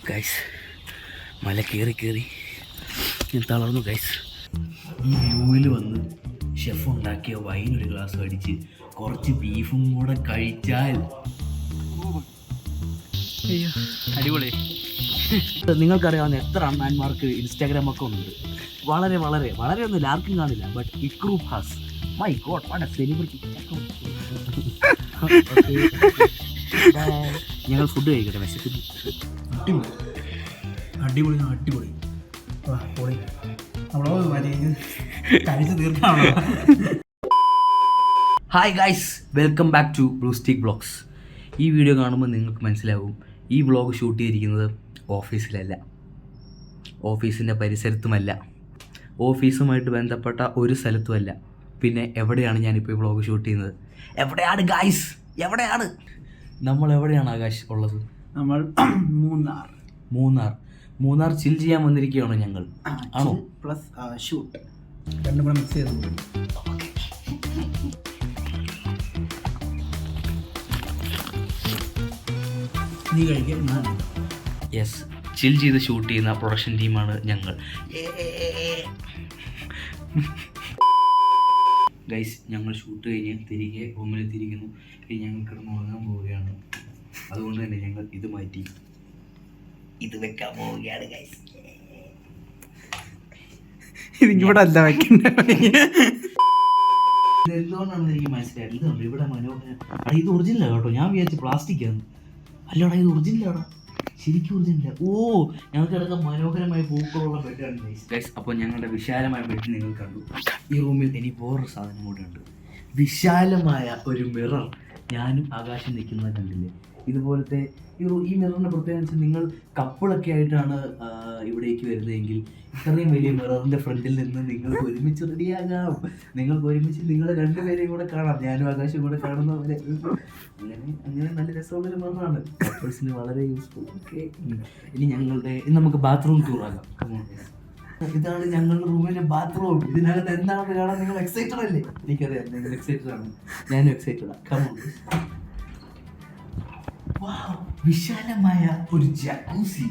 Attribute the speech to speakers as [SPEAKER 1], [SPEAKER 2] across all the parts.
[SPEAKER 1] Guys മല കയറി ഞാൻ തളർന്നു ഗൈസ്. ഈ വ്യൂവിൽ വന്ന് ഷെഫ് ഉണ്ടാക്കിയ വൈൻ ഒരു ഗ്ലാസ് അടിച്ച് കുറച്ച് ബീഫും കൂടെ കഴിച്ചാൽ
[SPEAKER 2] അയ്യോ അടിപൊളി.
[SPEAKER 1] നിങ്ങൾക്കറിയാവുന്ന എത്ര അണ്ണന്മാർക്ക് ഇൻസ്റ്റാഗ്രാമൊക്കെ ഉണ്ട്. വളരെ വളരെ വളരെ ഒന്നും ആർക്കും കാണില്ല. ബട്ട് ഇക്രു has my god what a celebrity. ഞങ്ങൾ ഫുഡ് കഴിക്കട്ടെ, വിശക്കുന്നു.
[SPEAKER 2] അടിപൊളി അടിപൊളി പൊളി. കഴിച്ച് തീർക്കാണോ?
[SPEAKER 1] Hi guys, welcome back to blue stick vlogs. ഈ വീഡിയോ കാണുമ്പോൾ നിങ്ങൾക്ക് മനസ്സിലാവും ഈ വ്ളോഗ് ഷൂട്ട് ചെയ്തിരിക്കുന്നത് ഓഫീസിലല്ല, ഓഫീസിൻ്റെ പരിസരത്തുമല്ല, ഓഫീസുമായിട്ട് ബന്ധപ്പെട്ട ഒരു സ്ഥലത്തുമല്ല. പിന്നെ എവിടെയാണ് ഞാനിപ്പോൾ ഈ വ്ളോഗ് ഷൂട്ട് ചെയ്യുന്നത്? എവിടെയാണ് ഗൈസ്, എവിടെയാണ് നമ്മൾ? എവിടെയാണ് ആകാശ് ഉള്ളത്?
[SPEAKER 2] നമ്മൾ
[SPEAKER 1] മൂന്നാർ ചിൽ ചെയ്യാൻ വന്നിരിക്കുകയാണോ ഞങ്ങൾ? ആണോ?
[SPEAKER 2] പ്ലസ് ഷൂട്ട് രണ്ടും കൂടെ മിക്സ് ചെയ്തു. നീ കഴിക്കാൻ?
[SPEAKER 1] യെസ്, ചിൽ ചെയ്ത് ഷൂട്ട് ചെയ്യുന്ന പ്രൊഡക്ഷൻ ടീമാണ് ഞങ്ങൾ. ഗൈസ്, ഞങ്ങൾ ഷൂട്ട് കഴിഞ്ഞ് തിരികെ റൂമിലെത്തിയിരിക്കുന്നു. ഇനി ഞങ്ങൾ കിടന്നുറങ്ങാൻ പോവുകയാണ്. അതുകൊണ്ട് തന്നെ ഞങ്ങൾ ഇത് മാറ്റി ഇത് വെക്കാൻ പോവുകയാണ് ഗൈസ്.
[SPEAKER 2] ഇതിവിടെ അല്ല വെക്കുന്നത്.
[SPEAKER 1] ഇത് എന്തുകൊണ്ടാണെന്ന് എനിക്ക് മനസ്സിലായില്ല. ഇതുണ്ട് ഇവിടെ മനോഹരം. ഇത് ഒറിജിനലാണ് കേട്ടോ. ഞാൻ വിചാരിച്ചു പ്ലാസ്റ്റിക് ആണ്. അല്ലടാ, ഇത് ഒറിജിനലാടാ, ശരിക്കും ഒറിജിനല. ഓ, ഞങ്ങൾക്ക് കിടക്കാൻ മനോഹരമായ പൂക്കളുള്ള ബെഡാണ് ഗൈസ്. അപ്പോൾ ഞങ്ങളുടെ വിശാലമായ ബെഡ് നിങ്ങൾ കണ്ടു. ഈ റൂമിൽ ഇനി വേറൊരു സാധനം കൂടെ ഉണ്ട്. വിശാലമായ ഒരു മിറർ. ഞാനും ആകാശം നിൽക്കുന്നത് കണ്ടില്ലേ? ഇതുപോലത്തെ ഈ മിററിൻ്റെ പ്രത്യേകത വെച്ചാൽ നിങ്ങൾ കപ്പിളൊക്കെ ആയിട്ടാണ് ഇവിടേക്ക് വരുന്നതെങ്കിൽ ഇത്രയും വലിയ മിററിൻ്റെ ഫ്രണ്ടിൽ നിന്ന് നിങ്ങൾക്ക് ഒരുമിച്ച് റെഡിയാകാം. നിങ്ങൾക്ക് ഒരുമിച്ച് നിങ്ങളെ രണ്ടുപേരെയും കൂടെ കാണാം. ഞാനും ആകാശം കൂടെ കാണുന്ന പോലെ. അങ്ങനെ നല്ല രസമുള്ളൊരു മിററാണ്. കപ്പിൾസിന് വളരെ യൂസ്ഫുൾ. ഓക്കെ, ഇനി നമുക്ക് ബാത്റൂം ടൂർ ആകാം. ഇതാണ് ഞങ്ങളുടെ റൂമിലെ ബാത്റൂം. ഇതിനകത്ത് എന്താണെന്ന് കാണാൻ നിങ്ങൾ എക്സൈറ്റഡ് അല്ലേ? എനിക്കറിയാം നിങ്ങൾ എക്സൈറ്റഡ് ആണ്, ഞാനും എക്സൈറ്റഡ് ആണ്. വിശാലമായ ഒരു ജക്കൂസി.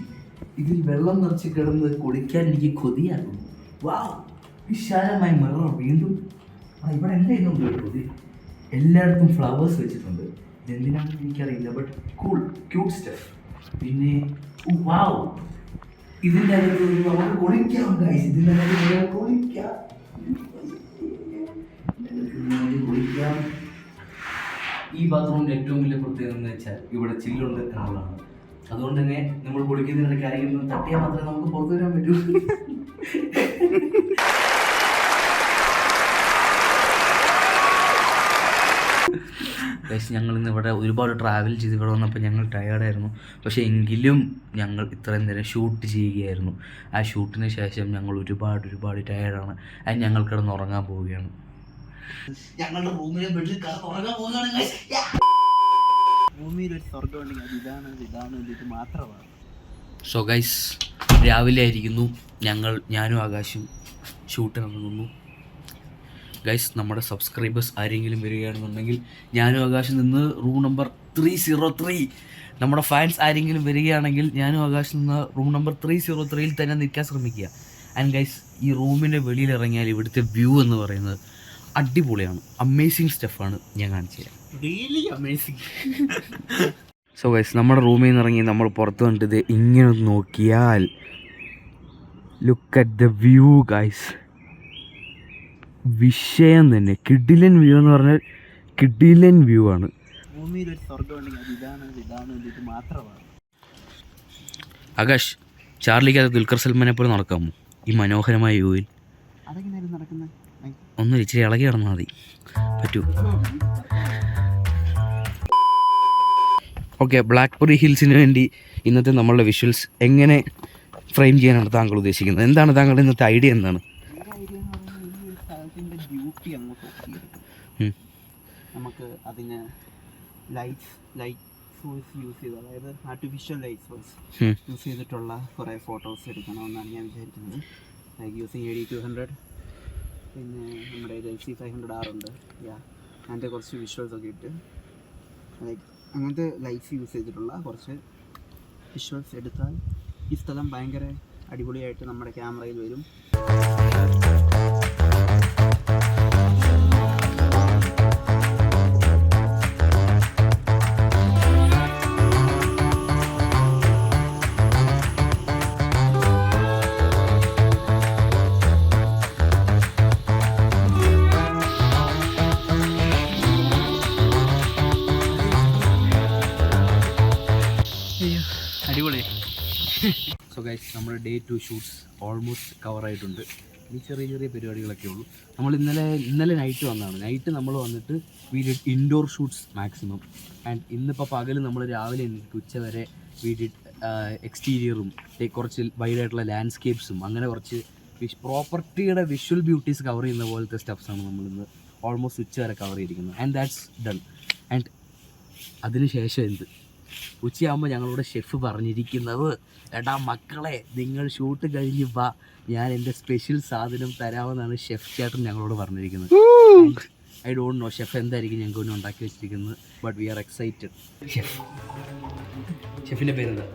[SPEAKER 1] ഇതിൽ വെള്ളം നിറച്ച് കിടന്ന് കുളിക്കാൻ എനിക്ക് കൊതിയാകുന്നു. വാവ്, വിശാലമായ മിറർ. വീണ്ടും ഇവിടെ എന്തായിരുന്നു കേട്ടത്? എല്ലായിടത്തും ഫ്ലവേഴ്സ് വെച്ചിട്ടുണ്ട്. ഇതെന്തിനാണെന്ന് എനിക്കറിയില്ല, ബട്ട് കൂൾ, ക്യൂട്ട് സ്റ്റഫ്. പിന്നെ വാവ്, ഇതിൻ്റെ അകത്ത് നമുക്ക് കുളിക്കാം ഗൈസ്. ഇതിൻ്റെ അകത്ത് കുളിക്കാം. ഈ ബാത്റൂമിൻ്റെ ഏറ്റവും വലിയ പ്രത്യേകത എന്ന് വെച്ചാൽ ഇവിടെ ചില്ലുണ്ട് എന്നുള്ളതാണ്. അതുകൊണ്ട് തന്നെ നമ്മൾ കുളിക്കുന്നതിനിടയ്ക്ക് ആരെങ്കിലും തട്ടിയാൽ മാത്രമേ നമുക്ക് പുറത്തു വരാൻ പറ്റൂ. ഞങ്ങൾ ഇന്ന് ഇവിടെ ഒരുപാട് ട്രാവൽ ചെയ്ത് ഇവിടെ വന്നപ്പോൾ ഞങ്ങൾ ടയേർഡായിരുന്നു. പക്ഷേ എങ്കിലും ഞങ്ങൾ ഇത്രയും നേരം ഷൂട്ട് ചെയ്യുകയായിരുന്നു. ആ ഷൂട്ടിന് ശേഷം ഞങ്ങൾ ഒരുപാട് ടയേർഡാണ്. അത് ഞങ്ങൾ കിടന്ന് ഉറങ്ങാൻ പോവുകയാണ്. ഞങ്ങളുടെ റൂമിലെ ബെഡിൽ കിടന്നുറങ്ങാൻ പോവുകയാണ്.
[SPEAKER 2] ഭൂമിയിൽ ഒരു സ്വർഗ്ഗം ഉണ്ടെങ്കിൽ ഇതാണ് ഇത് മാത്രമാണ്.
[SPEAKER 1] സോ ഗൈസ്, രാവിലെ ആയിരിക്കുന്നു. ഞാനും ആകാശും ഷൂട്ട് നടന്നു. ഗൈസ്, നമ്മുടെ സബ്സ്ക്രൈബേഴ്സ് ആരെങ്കിലും വരികയാണെന്നുണ്ടെങ്കിൽ ഞാനും ആകാശം നിന്ന് റൂം നമ്പർ 303. നമ്മുടെ ഫാൻസ് ആരെങ്കിലും വരികയാണെങ്കിൽ ഞാനും ആകാശം നിന്ന് റൂം നമ്പർ 303 തന്നെ നിൽക്കാൻ ശ്രമിക്കുക. ആൻഡ് ഗൈസ്, ഈ റൂമിൻ്റെ വെളിയിൽ ഇറങ്ങിയാൽ ഇവിടുത്തെ വ്യൂ എന്ന് പറയുന്നത് അടിപൊളിയാണ്. അമേസിങ് സ്റ്റഫാണ്. ഞാൻ കാണിച്ചു തരാം.
[SPEAKER 2] Really amazing.
[SPEAKER 1] സോ ഗൈസ്, നമ്മുടെ റൂമിൽ നിന്ന് ഇറങ്ങി നമ്മൾ പുറത്ത് കണ്ടത് ഇങ്ങനെ നോക്കിയാൽ look at the view guys. വിഷയം തന്നെ. കിഡിലൻ വ്യൂ എന്ന് പറഞ്ഞാൽ കിഡിലൻ വ്യൂ ആണ്.
[SPEAKER 2] ഭൂമിയിൽ ഒരു സ്വർഗ്ഗം ഉണ്ടെങ്കിൽ ഇതാണ് ഇത് മാത്രമാണ്.
[SPEAKER 1] ആകാശ്, ചാർലിക്ക് ദുൽഖർ സൽമാനെ പോലെ നടക്കാമോ ഈ മനോഹരമായ വ്യൂവിൽ?
[SPEAKER 2] അതെങ്ങനെയായിരുന്നു നടക്കുന്നത്?
[SPEAKER 1] ഒന്ന് ഇച്ചിരി ഇളകി കിടന്നാൽ മതി. പറ്റൂ. ഓക്കെ, ബ്ലാക്ക്ബെറി ഹിൽസിന് വേണ്ടി ഇന്നത്തെ നമ്മളുടെ വിഷ്വൽസ് എങ്ങനെ ഫ്രെയിം ചെയ്യാനാണ് താങ്കൾ ഉദ്ദേശിക്കുന്നത്? എന്താണ് താങ്കളുടെ ഇന്നത്തെ ഐഡിയ? എന്താണ്?
[SPEAKER 2] ബ്യൂട്ടി നമുക്ക് അതിന് ലൈറ്റ് സോഴ്സ് യൂസ് ചെയ്ത്, അതായത് ആർട്ടിഫിഷ്യൽ ലൈറ്റ് സോഴ്സ് യൂസ് ചെയ്തിട്ടുള്ള കുറേ ഫോട്ടോസ് എടുക്കണമെന്നാണ് ഞാൻ വിചാരിക്കുന്നത്. ലൈക്ക് യൂസിങ് AD200, പിന്നെ നമ്മുടെ LC500R ഉണ്ട്. അങ്ങനത്തെ കുറച്ച് വിഷ്വൽസ് ഒക്കെ ഇട്ട് ലൈക്ക് അങ്ങനത്തെ ലൈറ്റ്സ് യൂസ് ചെയ്തിട്ടുള്ള കുറച്ച് വിഷ്വൽസ് എടുത്താൽ ഈ സ്ഥലം ഭയങ്കര അടിപൊളിയായിട്ട് നമ്മുടെ ക്യാമറയിൽ വരും.
[SPEAKER 3] അടിപൊളി. സോ ഗൈസ്, നമ്മുടെ ഡേ 2 ഷൂട്ട്സ് ഓൾമോസ്റ്റ് കവറായിട്ടുണ്ട്. ഈ ചെറിയ ചെറിയ പരിപാടികളൊക്കെ ഉള്ളൂ. നമ്മൾ ഇന്നലെ നൈറ്റ് വന്നതാണ്. നൈറ്റ് നമ്മൾ വന്നിട്ട് we did indoor shoots maximum. And ഇന്നിപ്പോൾ പകൽ നമ്മൾ രാവിലെ എന്നിട്ട് ഉച്ച വരെ വി ഡിഡ് എക്സ്റ്റീരിയറും കുറച്ച് വൈഡായിട്ടുള്ള ലാൻഡ്സ്കേപ്സും അങ്ങനെ കുറച്ച് പ്രോപ്പർട്ടിയുടെ വിഷ്വൽ ബ്യൂട്ടീസ് കവർ ചെയ്യുന്ന പോലത്തെ സ്റ്റെപ്സാണ് നമ്മളിന്ന് ഓൾമോസ്റ്റ് ഉച്ച വരെ കവർ ചെയ്തിരിക്കുന്നത്. And that's done. ആൻഡ് അതിന് ശേഷം എന്ത് ഉച്ചയാകുമ്പോൾ ഞങ്ങളോട് ഷെഫ് പറഞ്ഞിരിക്കുന്നത്, എടാ മക്കളെ നിങ്ങൾ ഷൂട്ട് കഴിഞ്ഞ് വാ, ഞാൻ എൻ്റെ സ്പെഷ്യൽ സാധനം തരാമെന്നാണ് ഷെഫ് ചേട്ടൻ ഞങ്ങളോട് പറഞ്ഞിരിക്കുന്നത്. ഐ ഡോണ്ട് നോ ഷെഫ് എന്തായിരിക്കും ഞങ്ങൾക്ക് ഒന്ന് ഉണ്ടാക്കി വെച്ചിരിക്കുന്നത്, ബട്ട് വി ആർ എക്സൈറ്റഡ്. ഷെഫിൻ്റെ പേരെന്താ?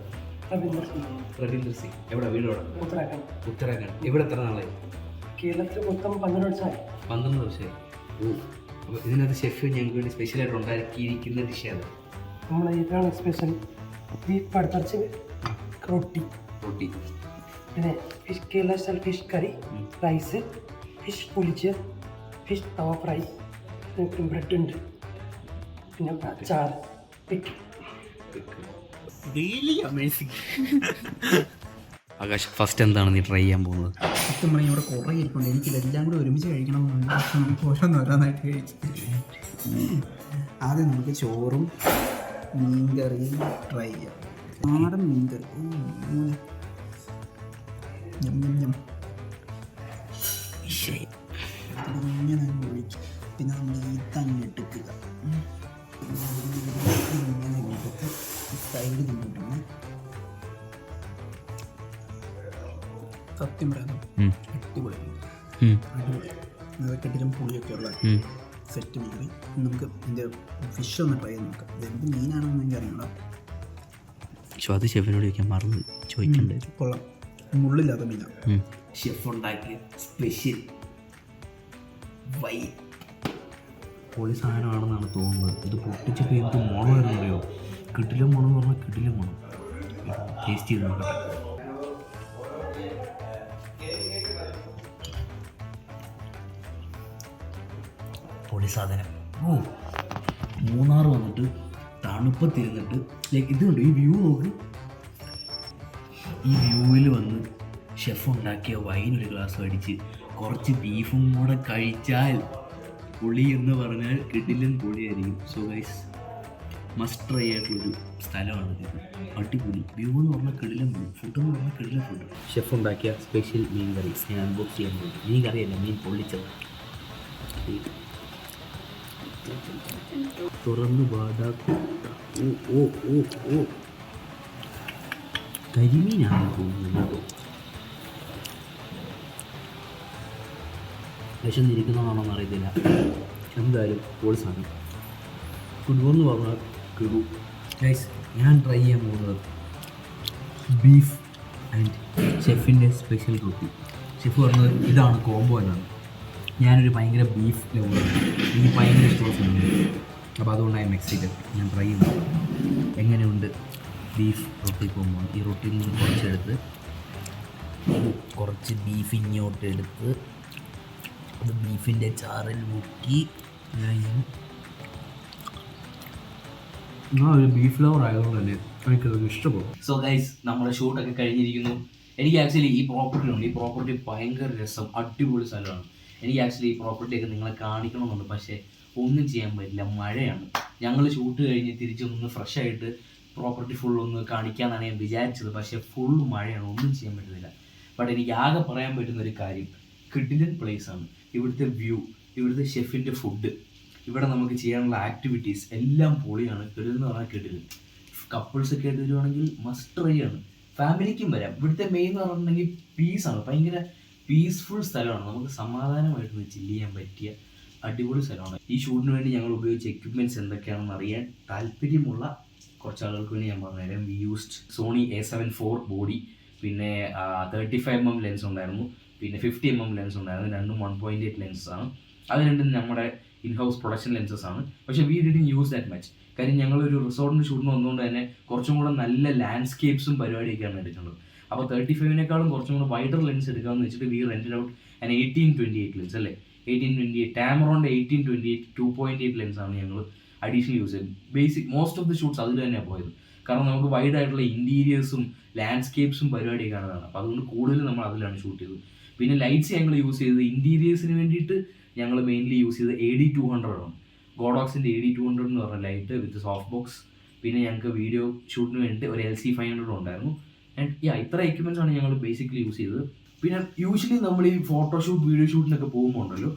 [SPEAKER 3] രവീന്ദ്ര സിംഗ്. എവിടെ വീട്? ഉത്തരാഖണ്ഡ്. ഇവിടെ എത്ര നാളായി?
[SPEAKER 4] കേരളത്തിൽ മൊത്തം 12 വർഷമായി.
[SPEAKER 3] 12 വർഷമായി. അപ്പോൾ ഇതിനകത്ത് ഷെഫ് ഞങ്ങൾക്ക് വേണ്ടി സ്പെഷ്യലായിട്ട് ഉണ്ടാക്കിയിരിക്കുന്ന ഡിഷാണ്.
[SPEAKER 4] നമ്മളെ ഇതാണ് സ്പെഷ്യൽ ബീഫ് പടുത്തറച്ച് റൊട്ടി, പിന്നെ fish Kerala style fish curry, rice, fish പൊളിച്ച്, ഫിഷ് തവ ഫ്രൈ, ബ്രെഡ് ഉണ്ട്, പിന്നെ അച്ചാർ, പിക്ക്.
[SPEAKER 3] ആകാശ്, ഫസ്റ്റ് എന്താണ് നീ ട്രൈ ചെയ്യാൻ പോകുന്നത്?
[SPEAKER 2] സത്യം പറഞ്ഞാൽ ഇവിടെ കുറേ ഇരിപ്പുണ്ട്. എനിക്കിതെല്ലാം കൂടെ ഒരുമിച്ച് കഴിക്കണമെന്നുണ്ട്. പക്ഷെ നമുക്ക് ഓരോന്നോരോന്നായിട്ട് കഴിച്ചു. ആദ്യം നമുക്ക് ചോറും മീൻകറിയും ട്രൈ ചെയ്യാം. നാടൻ മീൻകറി ഇങ്ങനെ ഒഴിക്കും. പിന്നെ നമ്മൾ ഇതങ്ങ് എടുക്കുക. ഇങ്ങനെ എടുത്ത് സൈഡ് തിന്നിട്ടുണ്ട്. സത്യം പറയാം അടിപൊളി അടിപൊളി. അതൊക്കെ ഇട്ടിലും പുളിയൊക്കെ ഉള്ള സെറ്റ് മീൻ. നമുക്ക് ഇതിൻ്റെ ഫിഷ് ഒന്ന് ട്രൈ ചെയ്ത് നോക്കാം. ഇതെന്ത് മീനാണെന്ന് എനിക്ക് അറിയണം.
[SPEAKER 3] പക്ഷേ അത് ഷെഫിനോട് ചോദിക്കാൻ മറന്നു ചോദിക്കണ്ടേ.
[SPEAKER 2] കൊള്ളാം, മുള്ളില്ലാത്ത മീനാണ്.
[SPEAKER 1] ഷെഫ് ഉണ്ടാക്കിയ സ്പെഷ്യൽ
[SPEAKER 3] പൊളി സാധനമാണെന്നാണ് തോന്നുന്നത്. ഇത് പൊട്ടിച്ചപ്പോൾ എന്ത് മണമായിരുന്നു അറിയോ? കിടിലം മണം എന്ന് പറഞ്ഞാൽ കിടിലം മണം. ടേസ്റ്റ് ചെയ്ത് നോക്കട്ടെ. പൊളി സാധനം. മൂന്നാർ വന്നിട്ട് തണുപ്പത്തിരുന്നിട്ട് ലൈക്ക് ഇതുണ്ട്, ഈ വ്യൂ നോക്ക്. ഈ വ്യൂവിൽ വന്ന് ഷെഫ് ഉണ്ടാക്കിയ വൈൻ ഒരു ഗ്ലാസ് അടിച്ച് കുറച്ച് ബീഫും കൂടെ കഴിച്ചാൽ പുളി എന്ന് പറഞ്ഞാൽ കിടിലൻ പൊളിയായിരിക്കും. സോ ഗൈസ്, മസ്റ്റ് ട്രൈ ആയിട്ടുള്ളൊരു സ്ഥലമാണ് ഇത്. അടിപൊളി വ്യൂ എന്ന് പറഞ്ഞാൽ കിടിലൻ വ്യൂ, ഫുഡ് എന്ന് പറഞ്ഞാൽ കിടിലൻ ഫുഡ്. ഷെഫ് ഉണ്ടാക്കിയ സ്പെഷ്യൽ മീൻ കറി ഞാൻ അൺബോക്സ് ചെയ്യാൻ പോകും. മീൻ കറിയല്ല, മീൻ പൊള്ളിച്ചത്. തുറന്നു പാടാക്കും. കരിമീനാണ് തോന്നുന്നത്. വിശന്നിരിക്കുന്നതാണോന്ന് അറിയത്തില്ല. എന്തായാലും പൊളി സാധനം. ഫുഡ്ബോൾ പറഞ്ഞാൽ കിടു. ഗൈസ്, ഞാൻ ട്രൈ ചെയ്യാൻ പോകുന്നത് ബീഫ് ആൻഡ് ഷെഫിൻ്റെ സ്പെഷ്യൽ റൊട്ടി. ഷെഫ് പറഞ്ഞത് ഇതാണ് കോംബോ എന്നാണ്. ഞാനൊരു ഭയങ്കര ബീഫ് ലവറാണ്, എനിക്ക് ഭയങ്കര ഇഷ്ടമുള്ള സാധനമാണ്. അപ്പോൾ അതുകൊണ്ട് ഐ എം എക്സൈറ്റഡ്. ഞാൻ ട്രൈ ചെയ്യുന്നത് എങ്ങനെയുണ്ട് ബീഫ് റൊട്ടി കോംബോ. ഈ റൊട്ടിയിൽ നിന്ന് കുറച്ചെടുത്ത് കുറച്ച് ബീഫ് ഇങ്ങോട്ട് എടുത്ത് അത് ബീഫിൻ്റെ ചാറിൽ മുക്കി ഒരു ബീഫ് ലവർ ആയതുകൊണ്ട് തന്നെ എനിക്കത് ഇഷ്ടപ്പെടും. സോ ഗൈസ്, നമ്മുടെ ഷൂട്ടൊക്കെ കഴിഞ്ഞിരിക്കുന്നു. എനിക്ക് ആക്ച്വലി ഈ പ്രോപ്പർട്ടി ഭയങ്കര രസം, അടിപൊളി സ്ഥലമാണ്. എനിക്ക് ആക്ച്വലി ഈ പ്രോപ്പർട്ടിയൊക്കെ നിങ്ങളെ കാണിക്കണമെന്നുണ്ട്, പക്ഷേ ഒന്നും ചെയ്യാൻ പറ്റില്ല, മഴയാണ്. ഞങ്ങൾ ഷൂട്ട് കഴിഞ്ഞ് തിരിച്ചൊന്ന് ഫ്രഷ് ആയിട്ട് പ്രോപ്പർട്ടി ഫുൾ ഒന്ന് കാണിക്കാമെന്നാണ് ഞാൻ വിചാരിച്ചത്, പക്ഷേ ഫുൾ മഴയാണ്, ഒന്നും ചെയ്യാൻ പറ്റുന്നില്ല. ബട്ട് എനിക്ക് ആകെ പറയാൻ പറ്റുന്ന ഒരു കാര്യം, കിടിലൻ പ്ലേസാണ്. ഇവിടുത്തെ വ്യൂ, ഇവിടുത്തെ ഷെഫിൻ്റെ ഫുഡ്, ഇവിടെ നമുക്ക് ചെയ്യാനുള്ള ആക്ടിവിറ്റീസ് എല്ലാം പൊളിയാണ്. കിടിലെന്ന് പറഞ്ഞാൽ കിടിലൻ. കപ്പിൾസൊക്കെ ആയിട്ട് വരുവാണെങ്കിൽ മസ്റ്റ് ട്രൈ ആണ്. ഫാമിലിക്കും വരാം. ഇവിടുത്തെ മെയിൻ എന്ന് പറഞ്ഞിട്ടുണ്ടെങ്കിൽ പീസാണ്, ഭയങ്കര പീസ്ഫുൾ സ്ഥലമാണ്. നമുക്ക് സമാധാനമായിട്ട് ചില്ല് ചെയ്യാൻ പറ്റിയ അടിപൊളി സ്ഥലമാണ്. ഈ ഷൂട്ടിന് വേണ്ടി ഞങ്ങൾ ഉപയോഗിച്ച എക്യുപ്മെൻറ്റ്സ് എന്തൊക്കെയാണെന്ന് അറിയാൻ താല്പര്യമുള്ള കുറച്ച് ആളുകൾക്ക് വേണ്ടി ഞാൻ പറഞ്ഞുതരാം. We used Sony A7 IV body, പിന്നെ 35mm ലെൻസ് ഉണ്ടായിരുന്നു, പിന്നെ 50mm ലെൻസ് ഉണ്ടായിരുന്നു. രണ്ടും 1.8 ലെൻസാണ്. അത് രണ്ടും നമ്മുടെ ഇൻഹൗസ് പ്രൊഡക്ഷൻ ലെൻസസ് ആണ്. പക്ഷേ we didn't use that much. കാര്യം ഞങ്ങളൊരു റിസോർട്ടിൻ്റെ ഷൂട്ടിന് വന്നുകൊണ്ട് തന്നെ കുറച്ചും കൂടെ നല്ല ലാൻഡ്സ്കേപ്സും പരിപാടിയൊക്കെയാണ് എടുക്കുന്നത്. അപ്പോൾ 35-നേക്കാളും കുറച്ചും കൂടെ വൈഡർ ലെൻസ് എടുക്കാമെന്ന് വെച്ചിട്ട് we rented out an 18-28 lens അല്ലേ, 18-28 ടാമറോണിൻ്റെ 18-28 2.8 ലെൻസാണ് ഞങ്ങൾ അഡീഷണൽ യൂസ് ചെയ്തത്. Basic most of the shoots അതിൽ തന്നെയാണ് പോയത്. കാരണം നമുക്ക് വൈഡ് ആയിട്ടുള്ള ഇൻറ്റീരിയേഴ്സും ലാൻഡ്സ്കേപ്സും പരിപാടിയൊക്കെ കാണുന്നതാണ്. അപ്പോൾ അതുകൊണ്ട് കൂടുതൽ നമ്മൾ അതിലാണ് ഷൂട്ട് ചെയ്തത്. പിന്നെ ലൈറ്റ്സ് ഞങ്ങൾ യൂസ് ചെയ്തത് ഇൻറ്റീരിയേഴ്സിന് വേണ്ടിയിട്ട് ഞങ്ങൾ മെയിൻലി യൂസ് ചെയ്തത് AD200 ആണ്. ഗോഡോക്സിൻ്റെ AD200 എന്ന് പറഞ്ഞ ലൈറ്റ് വിത്ത് സോഫ്റ്റ് ബോക്സ്. പിന്നെ ഞങ്ങൾക്ക് വീഡിയോ ഷൂട്ടിന് വേണ്ടി ഒരു LC500 ഉണ്ടായിരുന്നു. ആൻഡ് ഇത്ര എക്യുപ്മെൻറ്റ്സ് ആണ് ഞങ്ങൾ ബേസിക്കലി യൂസ് ചെയ്തത്. പിന്നെ യൂഷ്വലി നമ്മൾ ഈ ഫോട്ടോഷൂട്ട് വീഡിയോ ഷൂട്ടിനൊക്കെ പോകുമ്പോൾ ഉണ്ടല്ലോ,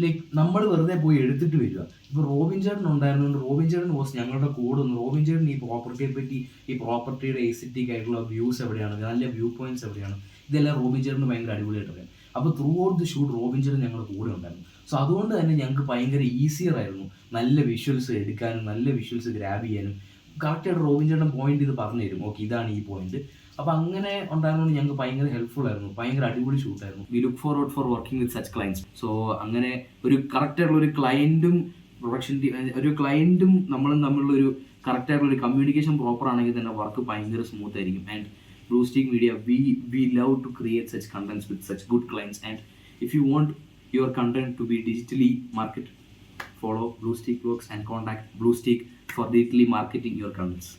[SPEAKER 3] ലൈക്ക് നമ്മൾ വെറുതെ പോയി എടുത്തിട്ട് വരിക. ഇപ്പോൾ റോബിൻ ചേട്ടൻ ഉണ്ടായിരുന്നുകൊണ്ട് റോബിൻ ചേട്ടൻ വാസ് ഞങ്ങളുടെ കൂടെ ഒന്ന്. റോബിൻ ചേട്ടൻ ഈ പ്രോപ്പർട്ടിയെ പറ്റി, ഈ പ്രോപ്പർട്ടിയുടെ എസ്തെറ്റിക് ആയിട്ടുള്ള വ്യൂസ് എവിടെയാണ്, നല്ല വ്യൂ പോയിന്റ്സ് എവിടെയാണ്, ഇതെല്ലാം റോബിൻ ചേട്ടന് ഭയങ്കര അടിപൊളിയായിട്ട് അറിയാം. അപ്പോൾ through out the shoot Robin ചേട്ടൻ ഞങ്ങളുടെ കൂടെ ഉണ്ടായിരുന്നു. സോ അതുകൊണ്ട് തന്നെ ഞങ്ങൾക്ക് ഭയങ്കര ഈസിയർ ആയിരുന്നു നല്ല വിഷ്വൽസ് എടുക്കാനും നല്ല വിഷ്വൽസ് ഗ്രാബ് ചെയ്യാനും. കറക്റ്റായിട്ട് റോബിൻ ചേട്ടൻ പോയിന്റ് ഇത് പറഞ്ഞു തരും, ഓക്കെ ഇതാണ് ഈ പോയിന്റ്. അപ്പോൾ അങ്ങനെ ഉണ്ടായിരുന്നതുകൊണ്ട് ഞങ്ങൾക്ക് ഭയങ്കര ഹെൽപ്ഫുൾ ആയിരുന്നു, ഭയങ്കര അടിപൊളി ഷൂട്ടായിരുന്നു. We look forward for working with such clients. So അങ്ങനെ ഒരു കറക്റ്റായിട്ടുള്ള ഒരു ക്ലയൻറ്റും പ്രൊഡക്ഷൻ ടീം, ഒരു ക്ലയൻറ്റും നമ്മളും തമ്മിലുള്ള ഒരു കറക്റ്റായിട്ടുള്ള ഒരു കമ്മ്യൂണിക്കേഷൻ പ്രോപ്പർ ആണെങ്കിൽ തന്നെ വർക്ക് ഭയങ്കര സ്മൂത്ത് ആയിരിക്കും. And Bluestick Media, we love to create such contents with such good clients. And if you want your content to be digitally marketed, follow Bluestick Works and contact Bluestick for digitally marketing your contents.